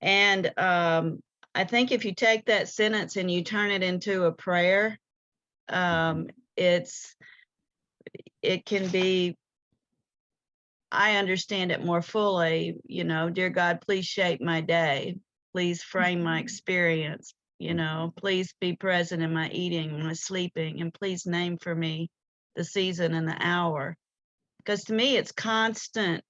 And I think if you take that sentence and you turn it into a prayer, it can be, I understand it more fully, dear God, please shape my day. Please frame my experience, please be present in my eating, my sleeping, and please name for me the season and the hour. Because to me, it's constant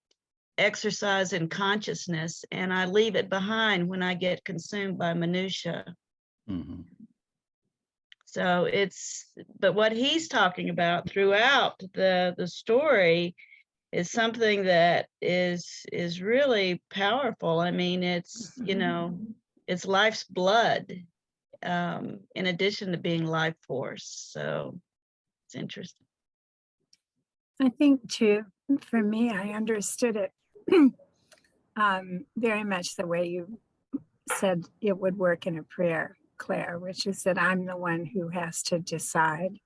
exercise in consciousness, and I leave it behind when I get consumed by minutia. So but what he's talking about throughout the story is something that is really powerful. I mean, it's it's life's blood, in addition to being life force. So it's interesting. I think too, for me, I understood it very much the way you said it would work in a prayer, Claire, which is that I'm the one who has to decide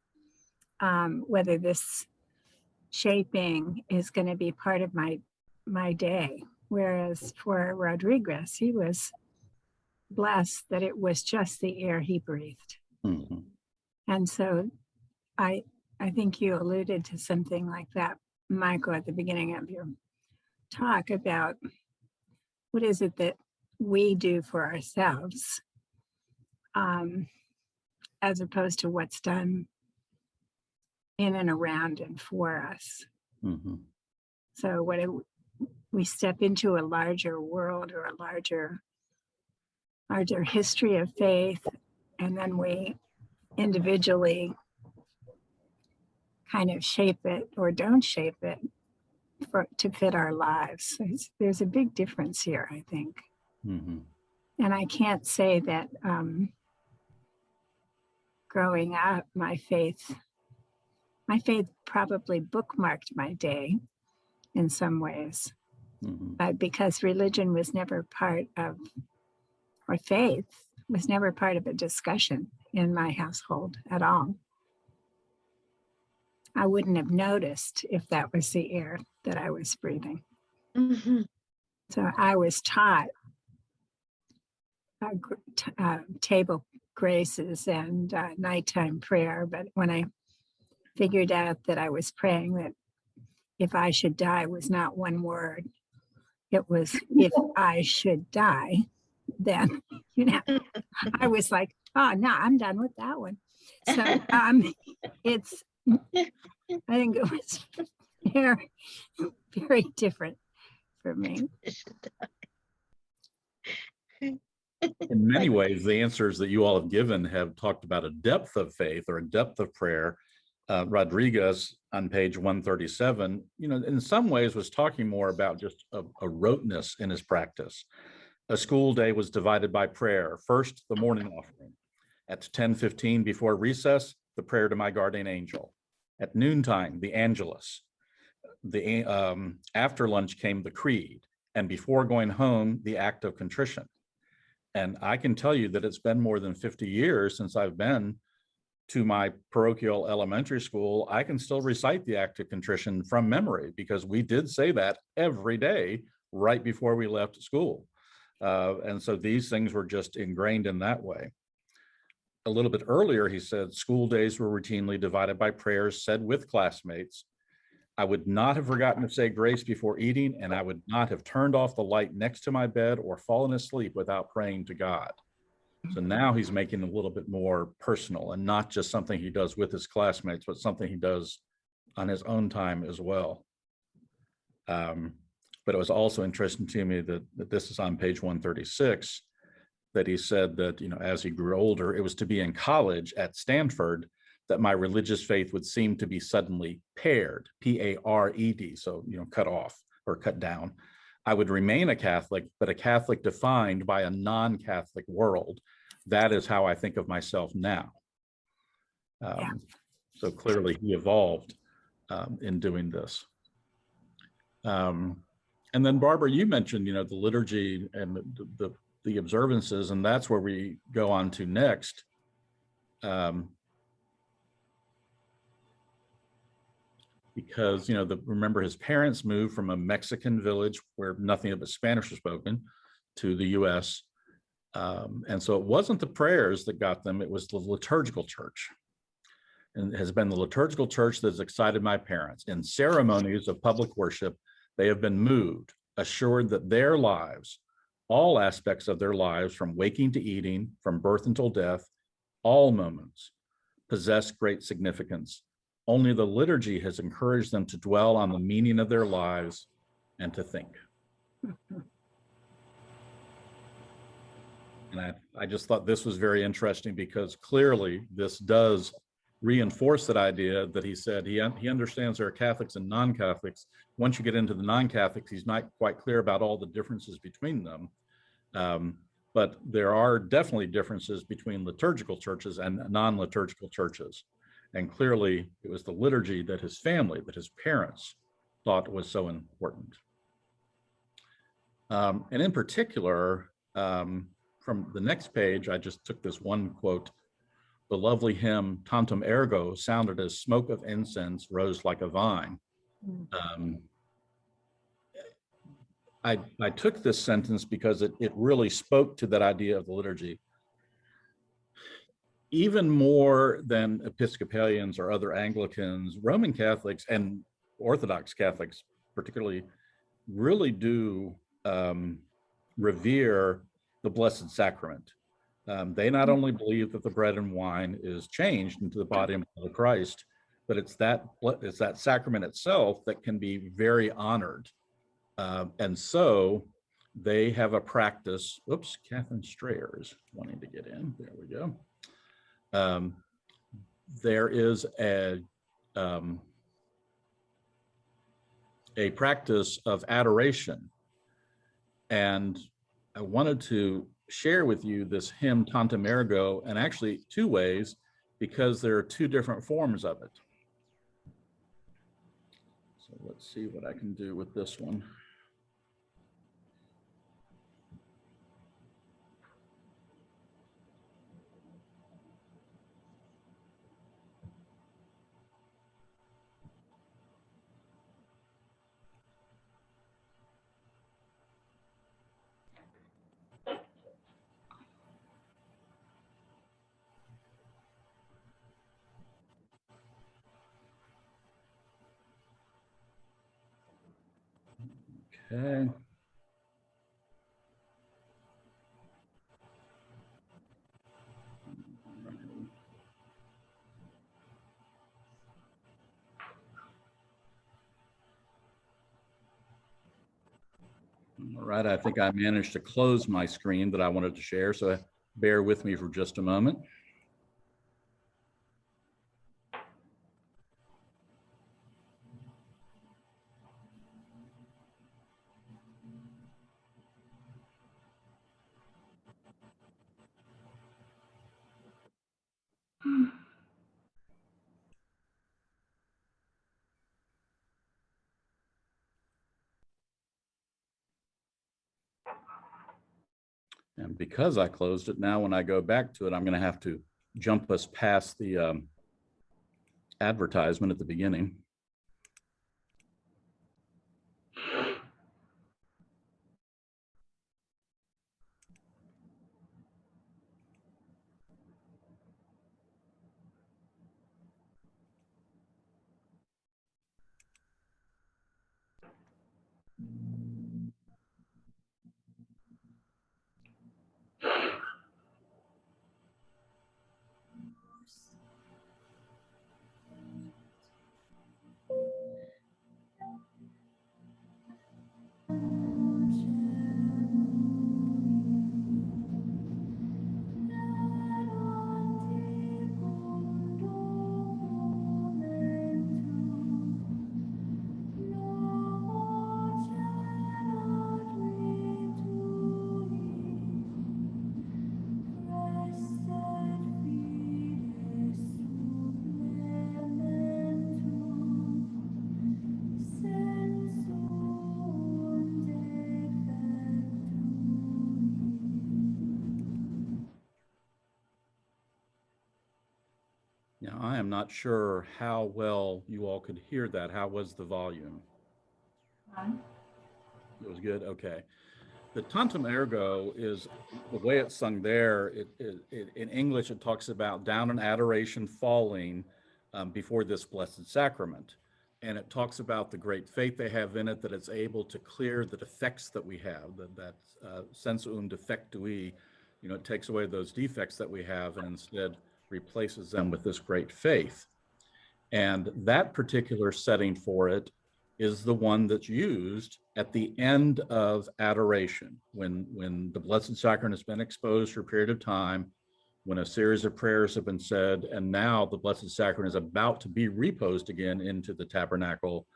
whether this shaping is going to be part of my day. Whereas for Rodriguez, he was blessed that it was just the air he breathed. And so I think you alluded to something like that, Michael, at the beginning of your talk about what is it that we do for ourselves, as opposed to what's done in and around and for us. So we step into a larger world or a larger history of faith, and then we individually kind of shape it or don't shape it to fit our lives. So there's a big difference here, I think. And I can't say that growing up, my faith probably bookmarked my day in some ways, but because religion was never part of, or faith was never part of a discussion in my household at all, I wouldn't have noticed if that was the air that I was breathing. So I was taught table graces and nighttime prayer, but when I figured out that I was praying that if I should die was not one word, it was if I should die, then I was like, oh no, I'm done with that one. So it's, I think it was very, very different for me. In many ways, the answers that you all have given have talked about a depth of faith or a depth of prayer. Rodriguez on page 137, in some ways was talking more about just a roteness in his practice. A school day was divided by prayer. First, the morning offering. At 10:15 before recess, the prayer to my guardian angel. At noontime, the Angelus. After lunch came the Creed. And before going home, the act of contrition. And I can tell you that it's been more than 50 years since I've been to my parochial elementary school. I can still recite the act of contrition from memory because we did say that every day right before we left school. And so these things were just ingrained in that way. A little bit earlier, he said, school days were routinely divided by prayers said with classmates. I would not have forgotten to say grace before eating, and I would not have turned off the light next to my bed or fallen asleep without praying to God. So now he's making it a little bit more personal and not just something he does with his classmates, but something he does on his own time as well. But it was also interesting to me that this is on page 136, that he said that, as he grew older, it was to be in college at Stanford that my religious faith would seem to be suddenly pared, P-A-R-E-D, so, cut off or cut down. I would remain a Catholic, but a Catholic defined by a non-Catholic world. That is how I think of myself now. So clearly he evolved in doing this. And then Barbara, you mentioned, the liturgy and the observances, and that's where we go on to next. Because, remember his parents moved from a Mexican village where nothing but Spanish was spoken to the US. And so it wasn't the prayers that got them, it was the liturgical church. And it has been the liturgical church that's excited my parents. In ceremonies of public worship, they have been moved, assured that their lives, all aspects of their lives, from waking to eating, from birth until death, all moments possess great significance. Only the liturgy has encouraged them to dwell on the meaning of their lives and to think. And I just thought this was very interesting, because clearly this does reinforce that idea that he said he understands there are Catholics and non-Catholics. Once you get into the non-Catholics, he's not quite clear about all the differences between them. But there are definitely differences between liturgical churches and non-liturgical churches. And clearly it was the liturgy that his family, that his parents thought was so important. And in particular, from the next page, I just took this one quote: "The lovely hymn, Tantum Ergo, sounded as smoke of incense, rose like a vine." I took this sentence because it really spoke to that idea of the liturgy. Even more than Episcopalians or other Anglicans, Roman Catholics and Orthodox Catholics particularly really do revere the Blessed Sacrament. They not only believe that the bread and wine is changed into the body and blood of Christ, but it's that sacrament itself that can be very honored. And so they have a practice. Oops, Catherine Strayer is wanting to get in. There we go. There is a practice of adoration. And I wanted to share with you this hymn, Tantum Ergo, and actually two ways, because there are two different forms of it. So let's see what I can do with this one. Okay. All right, I think I managed to close my screen that I wanted to share, so bear with me for just a moment. And because I closed it, now when I go back to it, I'm going to have to jump us past the advertisement at the beginning. Now, I am not sure how well you all could hear that. How was the volume? It was good. Okay. The tantum ergo is the way it's sung there. In English, it talks about down in adoration falling before this blessed sacrament. And it talks about the great faith they have in it, that it's able to clear the defects that we have, that sensuum defectui, it takes away those defects that we have and instead replaces them with this great faith. And that particular setting for it is the one that's used at the end of adoration, when the Blessed Sacrament has been exposed for a period of time, when a series of prayers have been said, and now the Blessed Sacrament is about to be reposed again into the tabernacle.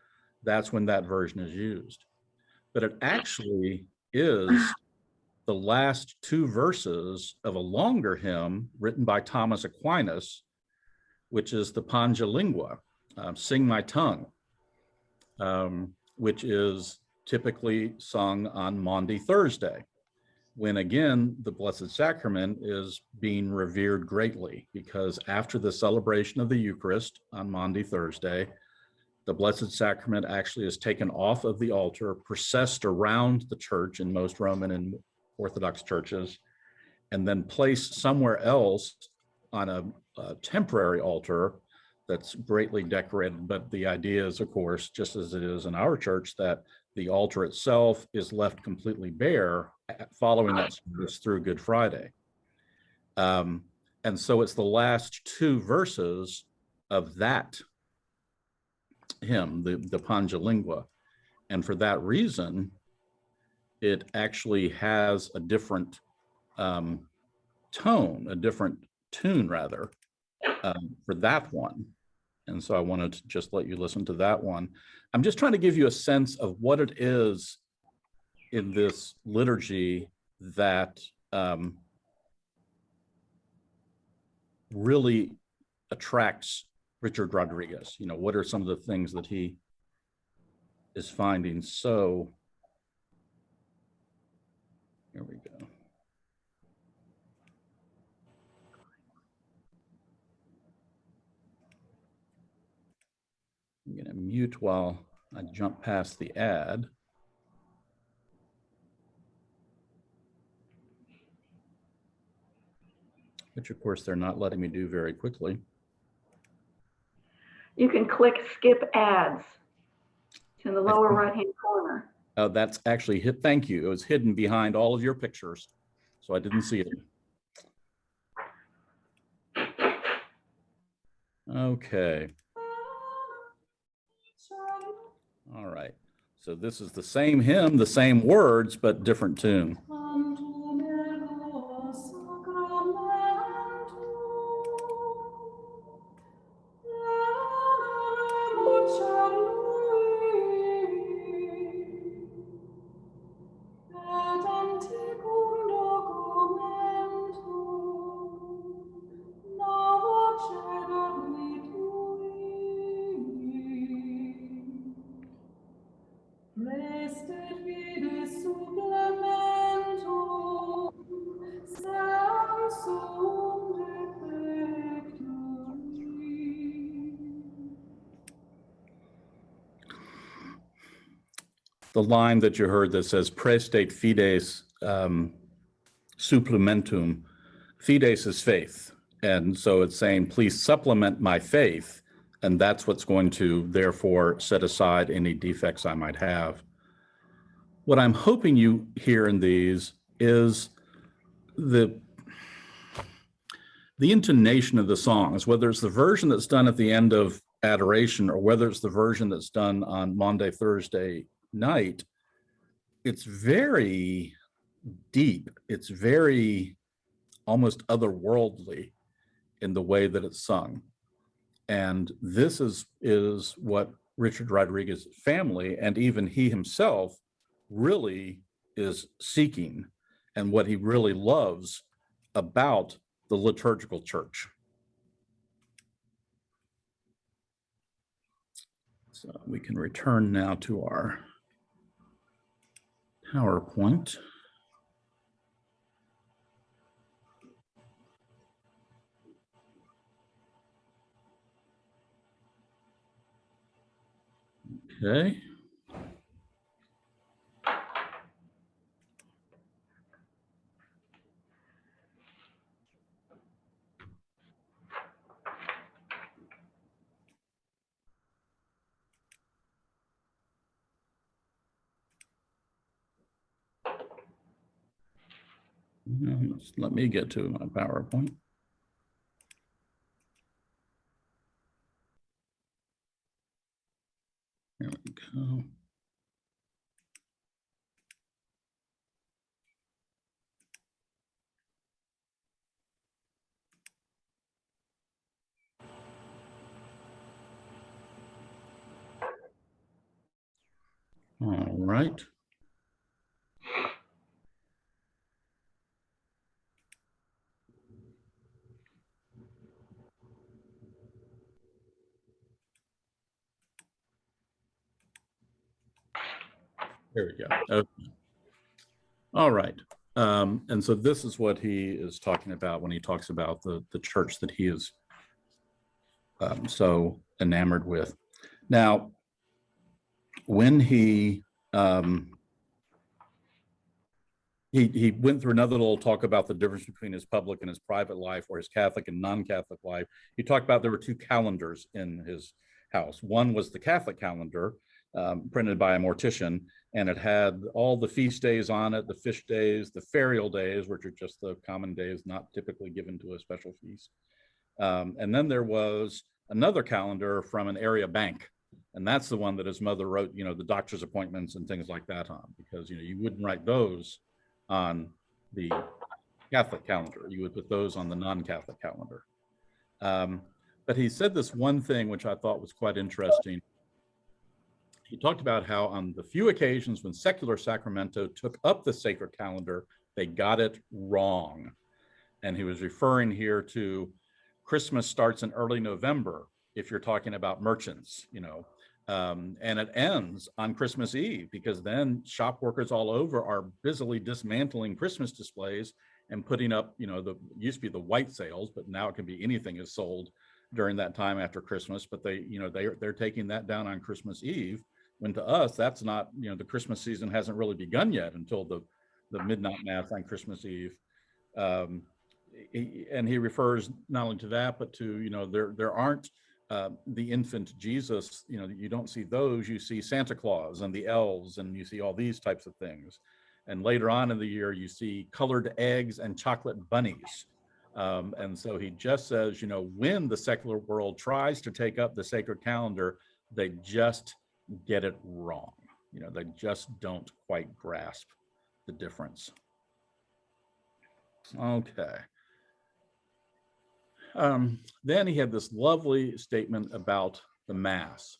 That's when that version is used. But it actually is the last two verses of a longer hymn written by Thomas Aquinas, which is the Pange Lingua, Sing My Tongue, which is typically sung on Maundy Thursday, when again, the Blessed Sacrament is being revered greatly, because after the celebration of the Eucharist on Maundy Thursday, the Blessed Sacrament actually is taken off of the altar, processed around the church in most Roman and Orthodox churches, and then placed somewhere else on a temporary altar that's greatly decorated. But the idea is, of course, just as it is in our church, that the altar itself is left completely bare following that service through Good Friday. And so it's the last two verses of that hymn, the Pange Lingua. And for that reason, it actually has a different tone, a different tune rather, for that one. And so I wanted to just let you listen to that one. I'm just trying to give you a sense of what it is in this liturgy that really attracts Richard Rodriguez. What are some of the things that he is finding? So here we go. I'm going to mute while I jump past the ad. Which, of course, they're not letting me do very quickly. You can click skip ads in the lower right-hand corner. Oh, that's actually hit. Thank you. It was hidden behind all of your pictures, so I didn't see it. Okay. All right. So this is the same hymn, the same words, but different tune. The line that you heard that says prestate fides supplementum, fides is faith. And so it's saying, please supplement my faith. And that's what's going to therefore set aside any defects I might have. What I'm hoping you hear in these is the intonation of the songs, whether it's the version that's done at the end of adoration or whether it's the version that's done on Maundy Thursday night. It's very deep. It's very almost otherworldly in the way that it's sung. And this is what Richard Rodriguez's family and even he himself really is seeking, and what he really loves about the liturgical church. So we can return now to our PowerPoint. Okay. Let me get to my PowerPoint. Here we go. All right. There we go. Okay. All right. And so this is what he is talking about when he talks about the church that he is so enamored with. Now, when he went through another little talk about the difference between his public and his private life, or his Catholic and non-Catholic life. He talked about there were two calendars in his house. One was the Catholic calendar, printed by a mortician, and it had all the feast days on it, the fish days, the ferial days, which are just the common days not typically given to a special feast. And then there was another calendar from an area bank. And that's the one that his mother wrote, you know, the doctor's appointments and things like that on, because, you know, you wouldn't write those on the Catholic calendar. You would put those on the non-Catholic calendar. But he said this one thing, which I thought was quite interesting. He talked about how on the few occasions when secular Sacramento took up the sacred calendar, they got it wrong. And he was referring here to Christmas starts in early November, if you're talking about merchants, you know, and it ends on Christmas Eve, because then shop workers all over are busily dismantling Christmas displays and putting up, you know, the used to be the white sales, but now it can be anything is sold during that time after Christmas. But they, you know, they're taking that down on Christmas Eve, when to us that's not, you know, the Christmas season hasn't really begun yet until the midnight mass on Christmas Eve. And he refers not only to that, but to, you know, there aren't the infant Jesus, you know, you don't see those, you see Santa Claus and the elves, and you see all these types of things. And later on in the year, you see colored eggs and chocolate bunnies. And so he just says, you know, when the secular world tries to take up the sacred calendar, they just get it wrong. You know, they just don't quite grasp the difference. Okay. Then he had this lovely statement about the Mass.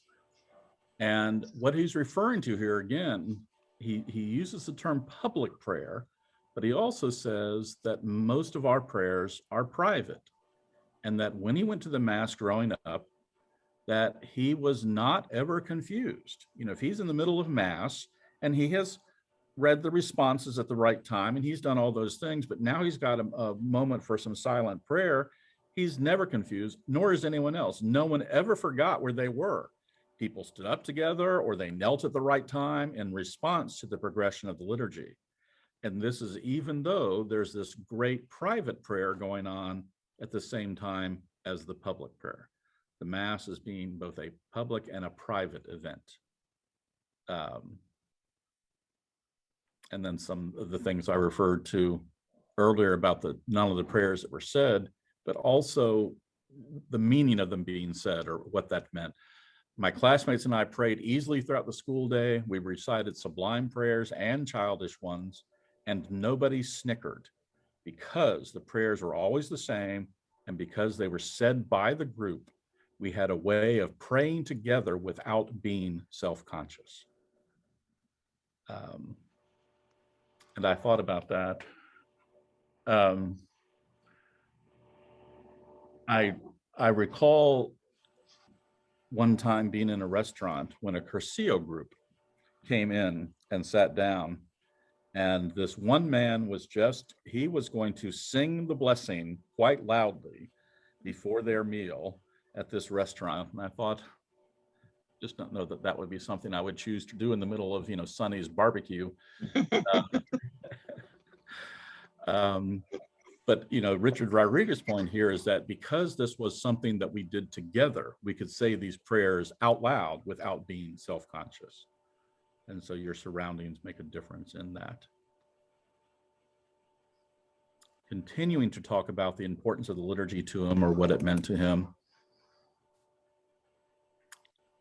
And what he's referring to here, again, he uses the term public prayer, but he also says that most of our prayers are private. And that when he went to the Mass growing up, that he was not ever confused. You know, if he's in the middle of Mass and he has read the responses at the right time and he's done all those things, but now he's got a moment for some silent prayer, he's never confused, nor is anyone else. No one ever forgot where they were. People stood up together, or they knelt at the right time in response to the progression of the liturgy. And this is even though there's this great private prayer going on at the same time as the public prayer. The Mass is being both a public and a private event. And then some of the things I referred to earlier about not only the prayers that were said, but also the meaning of them being said, or what that meant. My classmates and I prayed easily throughout the school day. We recited sublime prayers and childish ones, and nobody snickered, because the prayers were always the same, and because they were said by the group, we had a way of praying together without being self-conscious. And I thought about that. I recall one time being in a restaurant when a Curcio group came in and sat down, and this one man was he was going to sing the blessing quite loudly before their meal at this restaurant. And I thought, just don't know that that would be something I would choose to do in the middle of, you know, Sonny's barbecue. But, you know, Richard Rodriguez's point here is that because this was something that we did together, we could say these prayers out loud without being self-conscious. And so your surroundings make a difference in that. continuing to talk about the importance of the liturgy to him or what it meant to him.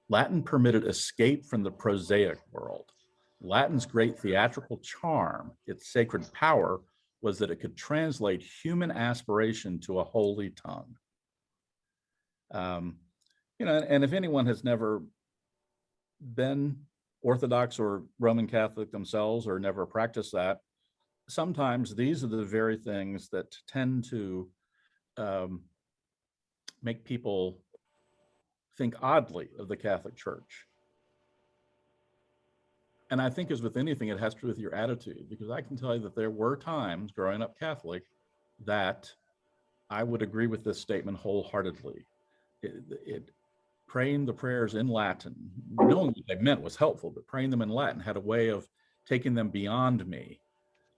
Latin permitted escape from the prosaic world. Latin's great theatrical charm, its sacred power, was that it could translate human aspiration to a holy tongue. And if anyone has never been Orthodox or Roman Catholic themselves or never practiced that, sometimes these are the very things that tend to make people think oddly of the Catholic Church. And I think as with anything, it has to do with your attitude, because I can tell you that there were times growing up Catholic that I would agree with this statement wholeheartedly. Praying the prayers in Latin, knowing what they meant was helpful, but praying them in Latin had a way of taking them beyond me,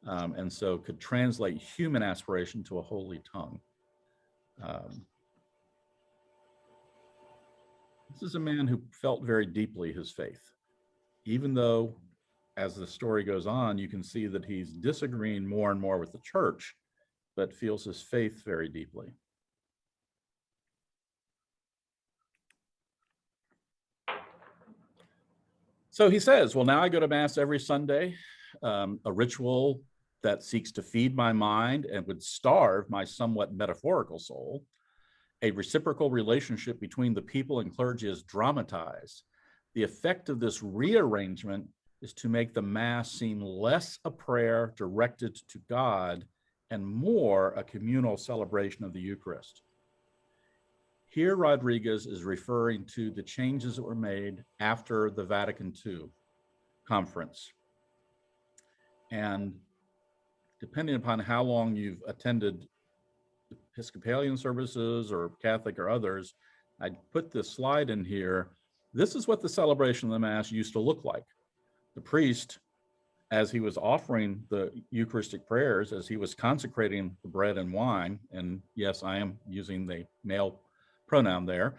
and so could translate human aspiration to a holy tongue. This is a man who felt very deeply his faith, even though, as the story goes on, you can see that he's disagreeing more and more with the church, but feels his faith very deeply. So he says, well, now I go to Mass every Sunday, a ritual that seeks to feed my mind and would starve my somewhat metaphorical soul. A reciprocal relationship between the people and clergy is dramatized. The effect of this rearrangement is to make the Mass seem less a prayer directed to God and more a communal celebration of the Eucharist. Here, Rodriguez is referring to the changes that were made after the Vatican II conference. And depending upon how long you've attended Episcopalian services or Catholic or others, I put this slide in here. This is what the celebration of the Mass used to look like. The priest, as he was offering the Eucharistic prayers, as he was consecrating the bread and wine, and yes, I am using the male pronoun there,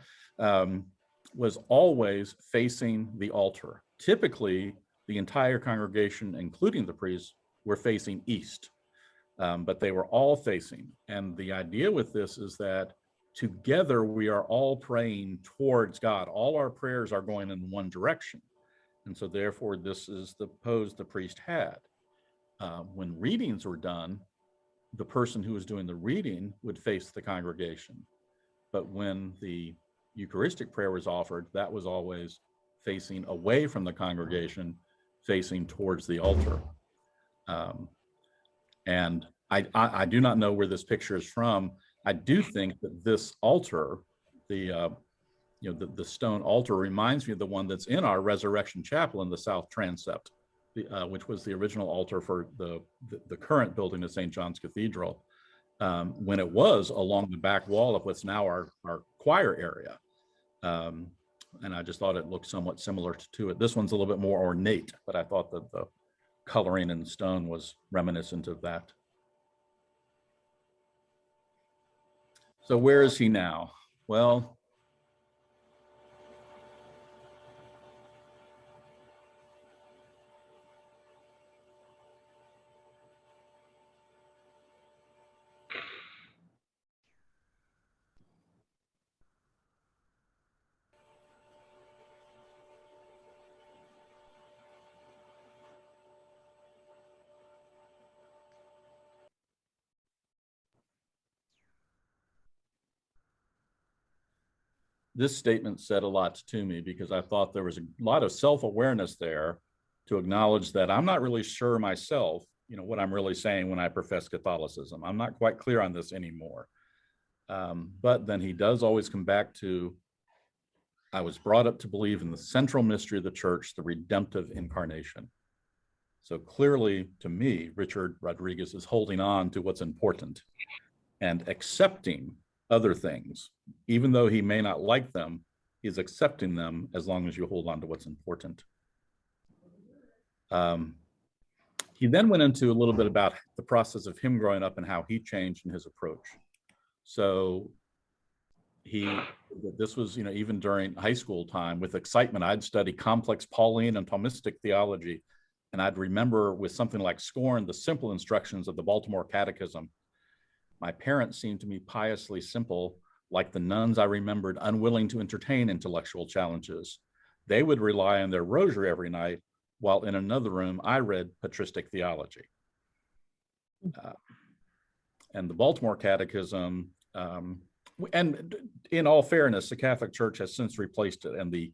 was always facing the altar. Typically, the entire congregation, including the priests, were facing east, but they were all facing. And the idea with this is that together we are all praying towards God. All our prayers are going in one direction. And so therefore, this is the pose the priest had. When readings were done, the person who was doing the reading would face the congregation. But when the Eucharistic prayer was offered, that was always facing away from the congregation, facing towards the altar. And I do not know where this picture is from. I do think that this altar, the stone altar, reminds me of the one that's in our Resurrection Chapel in the South Transept, which was the original altar for the current building of St. John's Cathedral, when it was along the back wall of what's now our choir area. And I just thought it looked somewhat similar to it. This one's a little bit more ornate, but I thought that the coloring in stone was reminiscent of that. So where is he now? Well, this statement said a lot to me, because I thought there was a lot of self-awareness there to acknowledge that I'm not really sure myself, what I'm really saying when I profess Catholicism. I'm not quite clear on this anymore. But then he does always come back to, I was brought up to believe in the central mystery of the church, the redemptive incarnation. So clearly, to me, Richard Rodriguez is holding on to what's important and accepting other things. Even though he may not like them, he's accepting them as long as you hold on to what's important. He then went into a little bit about the process of him growing up and how he changed in his approach. So this was, even during high school time, with excitement, I'd study complex Pauline and Thomistic theology. And I'd remember with something like scorn, the simple instructions of the Baltimore Catechism. My parents seemed to me piously simple, like the nuns I remembered, unwilling to entertain intellectual challenges. They would rely on their rosary every night, while in another room I read patristic theology. And the Baltimore Catechism, and in all fairness, the Catholic Church has since replaced it. And the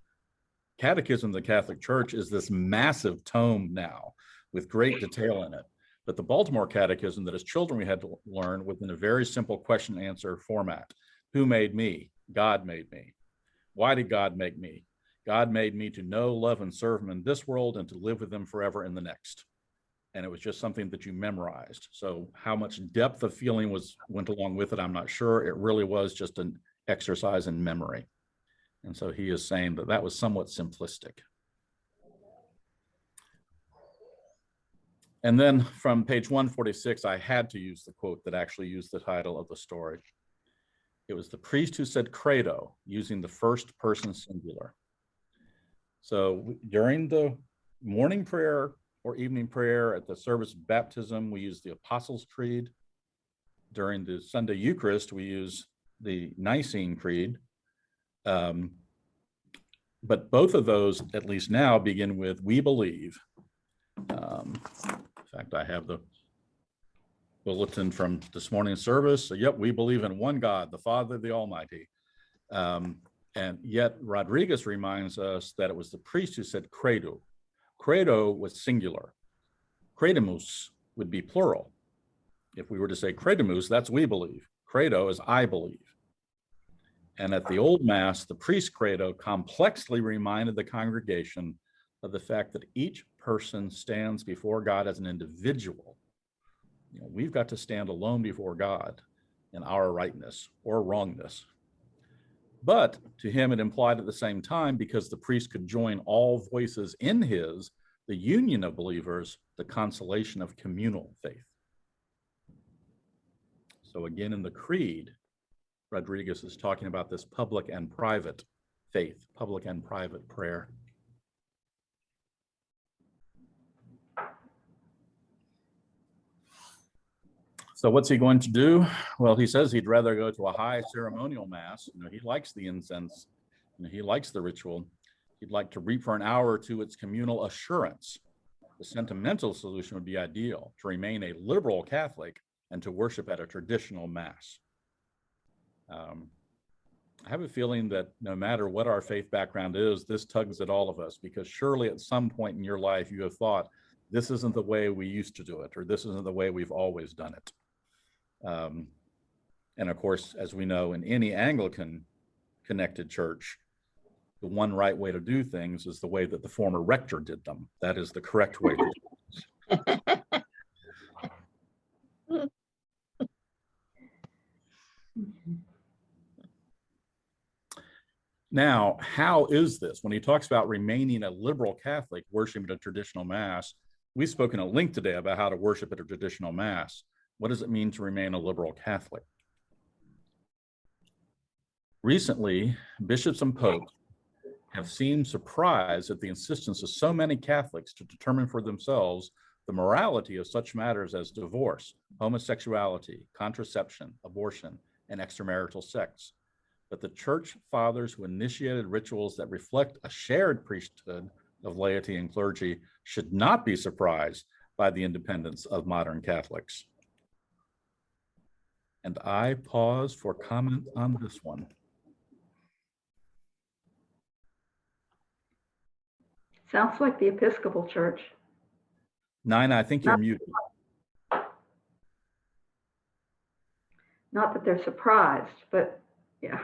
Catechism of the Catholic Church is this massive tome now with great detail in it. But the Baltimore Catechism, that as children we had to learn within a very simple question and answer format. Who made me? God made me. Why did God make me? God made me to know, love, and serve him in this world and to live with him forever in the next. And it was just something that you memorized. So how much depth of feeling went along with it, I'm not sure. It really was just an exercise in memory. And so he is saying that that was somewhat simplistic. And then from page 146, I had to use the quote that actually used the title of the story. It was the priest who said Credo, using the first person singular. So during the morning prayer or evening prayer at the service of baptism, we use the Apostles' Creed. During the Sunday Eucharist, we use the Nicene Creed. But both of those, at least now, begin with "we believe." In fact, I have the bulletin from this morning's service. So, yep, we believe in one God, the Father, the Almighty. And yet Rodriguez reminds us that it was the priest who said Credo. Credo was singular. Credemus would be plural. If we were to say credemus, that's we believe. Credo is I believe. And at the old Mass, the priest Credo complexly reminded the congregation of the fact that each person stands before God as an individual. You know, we've got to stand alone before God in our rightness or wrongness. But to him, it implied at the same time, because the priest could join all voices in the union of believers, the consolation of communal faith. So again, in the Creed, Rodriguez is talking about this public and private faith, public and private prayer. So what's he going to do? Well, he says he'd rather go to a high ceremonial mass. You know, he likes the incense. You know, he likes the ritual. He'd like to reap for an hour or two its communal assurance. The sentimental solution would be ideal, to remain a liberal Catholic and to worship at a traditional mass. I have a feeling that no matter what our faith background is, this tugs at all of us, because surely at some point in your life you have thought, this isn't the way we used to do it, or this isn't the way we've always done it. And of course, as we know, in any Anglican connected church, the one right way to do things is the way that the former rector did them. That is the correct way to do things. Now, how is this? When he talks about remaining a liberal Catholic, worshiping at a traditional mass, we've spoken at length today about how to worship at a traditional mass. What does it mean to remain a liberal Catholic? Recently, bishops and popes have seemed surprised at the insistence of so many Catholics to determine for themselves the morality of such matters as divorce, homosexuality, contraception, abortion, and extramarital sex. But the church fathers who initiated rituals that reflect a shared priesthood of laity and clergy should not be surprised by the independence of modern Catholics. And I pause for comment on this one. Sounds like the Episcopal Church. Nina, I think you're muted. Not that they're surprised, but yeah.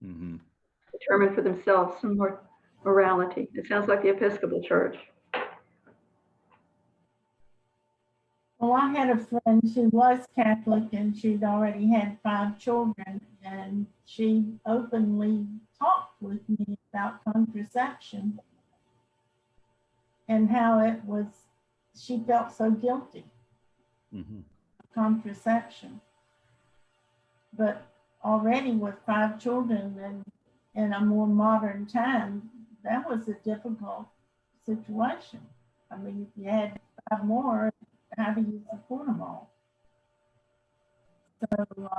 Mm-hmm. Determine for themselves some more morality. It sounds like the Episcopal Church. Well, I had a friend who was Catholic and she'd already had 5 children, and she openly talked with me about contraception and how it was, she felt so guilty. Mm-hmm. Contraception. But already with 5 children and in a more modern time, that was a difficult situation. I mean, if you had 5 more, how do you support them all? So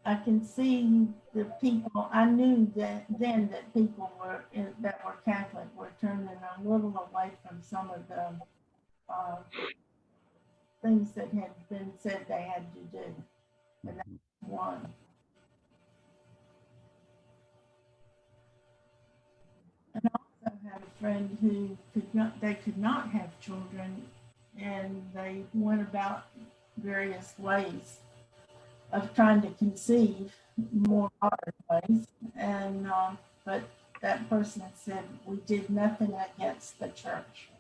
I can see the people, I knew that then that people that were Catholic were turning a little away from some of the things that had been said they had to do. And that's one. And I also had a friend who could not have children, and they went about various ways of trying to conceive, more modern ways. And but that person said, we did nothing against the church.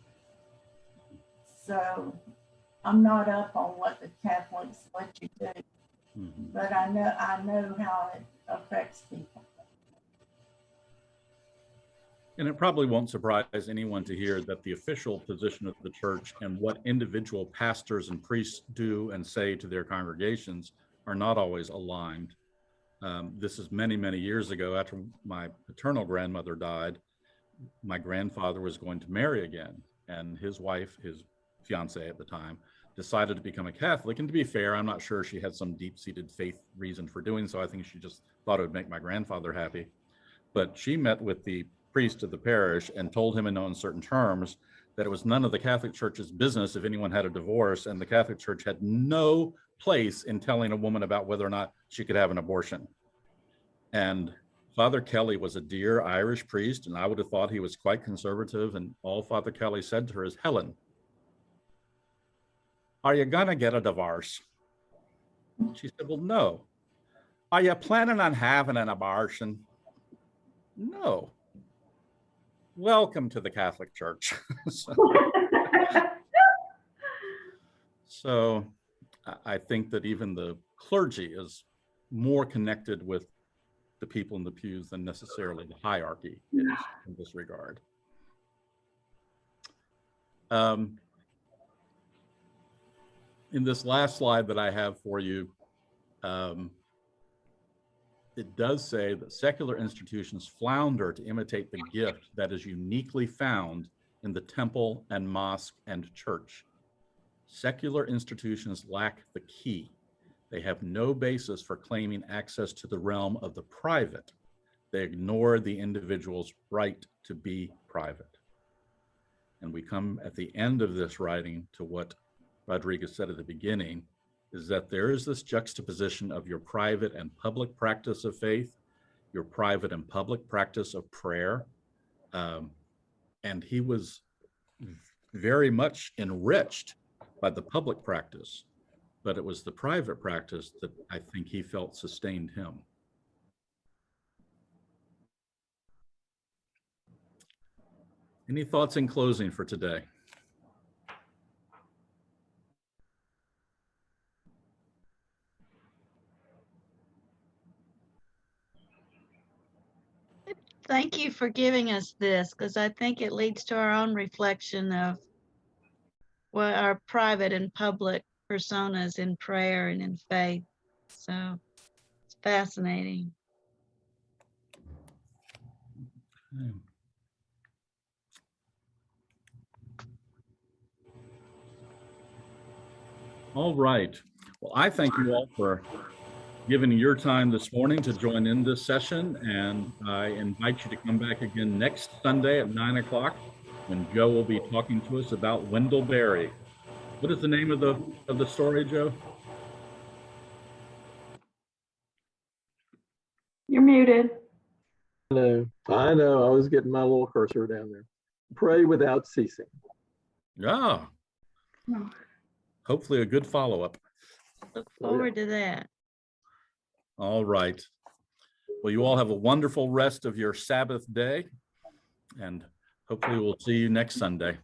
So I'm not up on what the Catholics let you do, but I know how it affects people. And it probably won't surprise anyone to hear that the official position of the church and what individual pastors and priests do and say to their congregations are not always aligned. This is many, many years ago. After my paternal grandmother died, my grandfather was going to marry again, and his wife, his fiance at the time, decided to become a Catholic. And to be fair, I'm not sure she had some deep-seated faith reason for doing so. I think she just thought it would make my grandfather happy. But she met with the priest of the parish and told him in no uncertain terms that it was none of the Catholic Church's business if anyone had a divorce, and the Catholic Church had no place in telling a woman about whether or not she could have an abortion. And Father Kelly was a dear Irish priest, and I would have thought he was quite conservative, and all Father Kelly said to her is, Helen, are you gonna get a divorce? She said, well, no. Are you planning on having an abortion? No. Welcome to the Catholic Church. So I think that even the clergy is more connected with the people in the pews than necessarily the hierarchy is in this regard. In this last slide that I have for you, it does say that secular institutions flounder to imitate the gift that is uniquely found in the temple and mosque and church. Secular institutions lack the key. They have no basis for claiming access to the realm of the private. They ignore the individual's right to be private. And we come at the end of this writing to what Rodriguez said at the beginning, is that there is this juxtaposition of your private and public practice of faith, your private and public practice of prayer. And he was very much enriched by the public practice, but it was the private practice that I think he felt sustained him. Any thoughts in closing for today? Thank you for giving us this, because I think it leads to our own reflection of what our private and public personas in prayer and in faith. So it's fascinating. All right. Well, I thank you all for giving your time this morning to join in this session, and I invite you to come back again next Sunday at 9 o'clock when Joe will be talking to us about Wendell Berry. What is the name of the story, Joe? You're muted. I know. I was getting my little cursor down there. Pray without ceasing. Yeah. Oh. Hopefully a good follow-up. Look forward to that. All right. Well, you all have a wonderful rest of your Sabbath day, and hopefully we'll see you next Sunday.